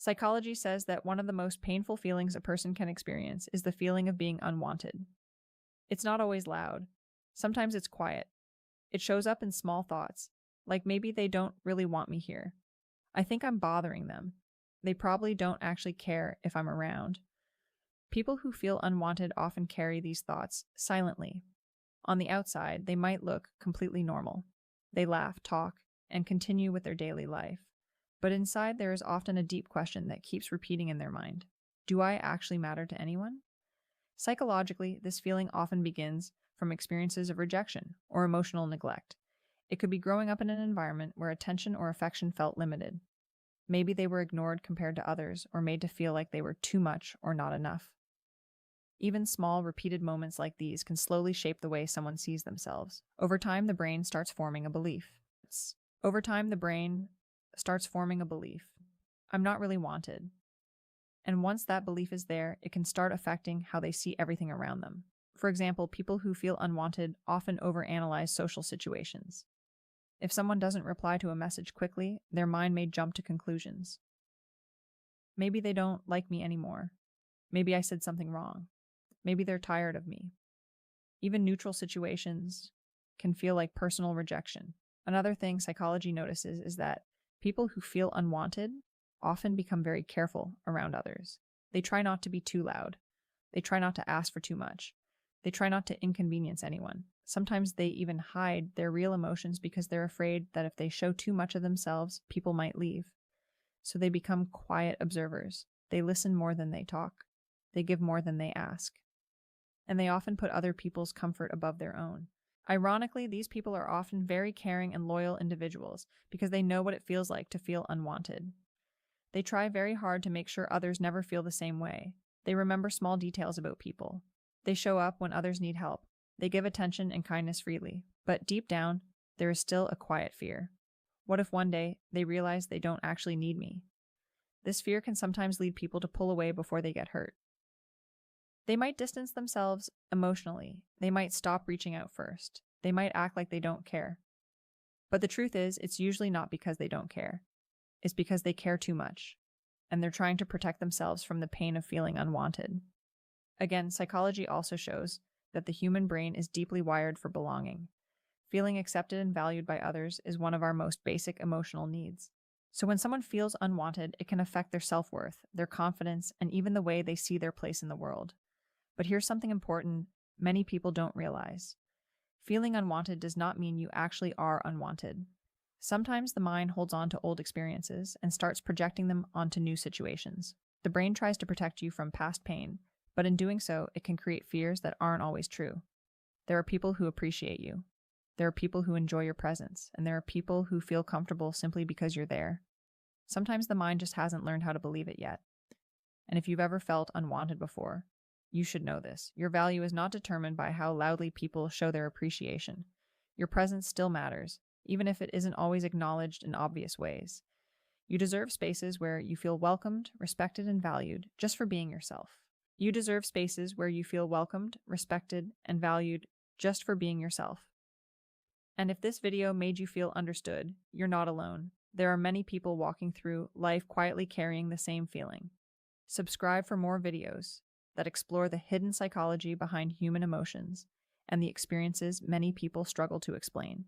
Psychology says that one of the most painful feelings a person can experience is the feeling of being unwanted. It's not always loud. Sometimes it's quiet. It shows up in small thoughts, like maybe they don't really want me here. I think I'm bothering them. They probably don't actually care if I'm around. People who feel unwanted often carry these thoughts silently. On the outside, they might look completely normal. They laugh, talk, and continue with their daily life. But inside, there is often a deep question that keeps repeating in their mind. Do I actually matter to anyone? Psychologically, this feeling often begins from experiences of rejection or emotional neglect. It could be growing up in an environment where attention or affection felt limited. Maybe they were ignored compared to others or made to feel like they were too much or not enough. Even small, repeated moments like these can slowly shape the way someone sees themselves. Over time, the brain starts forming a belief. I'm not really wanted. And once that belief is there, it can start affecting how they see everything around them. For example, people who feel unwanted often overanalyze social situations. If someone doesn't reply to a message quickly, their mind may jump to conclusions. Maybe they don't like me anymore. Maybe I said something wrong. Maybe they're tired of me. Even neutral situations can feel like personal rejection. Another thing psychology notices is that people who feel unwanted often become very careful around others. They try not to be too loud. They try not to ask for too much. They try not to inconvenience anyone. Sometimes they even hide their real emotions because they're afraid that if they show too much of themselves, people might leave. So they become quiet observers. They listen more than they talk. They give more than they ask. And they often put other people's comfort above their own. Ironically, these people are often very caring and loyal individuals because they know what it feels like to feel unwanted. They try very hard to make sure others never feel the same way. They remember small details about people. They show up when others need help. They give attention and kindness freely. But deep down, there is still a quiet fear. What if one day they realize they don't actually need me? This fear can sometimes lead people to pull away before they get hurt. They might distance themselves emotionally. They might stop reaching out first. They might act like they don't care. But the truth is, it's usually not because they don't care. It's because they care too much, and they're trying to protect themselves from the pain of feeling unwanted. Again, psychology also shows that the human brain is deeply wired for belonging. Feeling accepted and valued by others is one of our most basic emotional needs. So when someone feels unwanted, it can affect their self-worth, their confidence, and even the way they see their place in the world. But here's something important many people don't realize. Feeling unwanted does not mean you actually are unwanted. Sometimes the mind holds on to old experiences and starts projecting them onto new situations. The brain tries to protect you from past pain, but in doing so, it can create fears that aren't always true. There are people who appreciate you. There are people who enjoy your presence, and there are people who feel comfortable simply because you're there. Sometimes the mind just hasn't learned how to believe it yet. And if you've ever felt unwanted before, you should know this. Your value is not determined by how loudly people show their appreciation. Your presence still matters, even if it isn't always acknowledged in obvious ways. You deserve spaces where you feel welcomed, respected, and valued just for being yourself. You deserve spaces where you feel welcomed, respected, and valued just for being yourself. And if this video made you feel understood, you're not alone. There are many people walking through life quietly carrying the same feeling. Subscribe for more videos that explore the hidden psychology behind human emotions and the experiences many people struggle to explain.